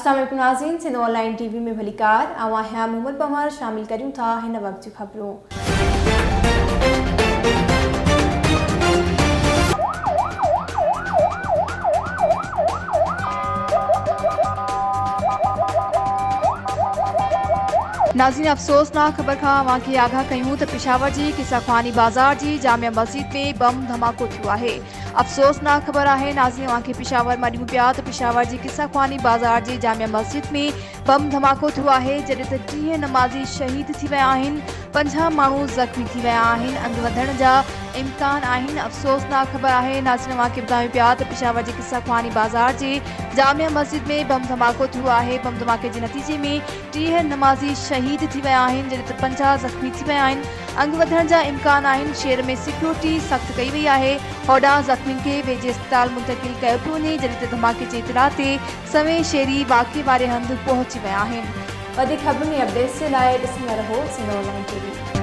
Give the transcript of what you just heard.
अस्सलाम वालेकुम नाज़रीन, सिंध ऑनलाइन टीवी में भलीकार आवां है मोहम्मद पमर शामिल करूं था हिन वक्त जी खबरों। नाज़रीन, अफसोसनाक खबर का अवां खे आगाह कयूं तो पेशावर जी किसाख्वानी बाजार जी जामिया मस्जिद में बम धमाको थियो है। अफसोसनाक खबर है नाज़रीन, अवां खे पेशावर मां ॾियूं पिया तो पेशावर जी किसाख्वानी बाजार जी जामिया मस्जिद में बम धमाको थियो है, जॾहिं त 30 नमाज़ी शहीद थी विया आहिनि, 50 माण्हू ज़ख़्मी थी विया आहिनि, अंग वधण जा इम्कान आहिनि। अफसोसनाक खबर है नाज़रीन, अवां खे ॿुधायूं पिया तो पेशावर जी किसाख्वानी बाजार जे जामिया मस्जिद में बम धमाको थियो है। बम धमाके जे नतीजे में 30 नमाज़ी शहीद थी विया आहिनि, जॾहिं त 50 ज़ख़्मी थी विया आहिनि, अंग वधण जा इम्कान आहिनि। शहर में सिक्योरिटी सख़्त कई वई है, होॾां ज़ख़्मी खे वेझे अस्पताल मुंतक़िल कयो पियो वञे, जॾहिं त धमाके जे इतिला ते सवें शहरी वाक़े वारे हंधि पहुची विया आहिनि। वधीक ख़बरुनि ऐं अपडेट्स जे लाइ ॾिसंदा रहो सिंध ऑनलाइन टीवी।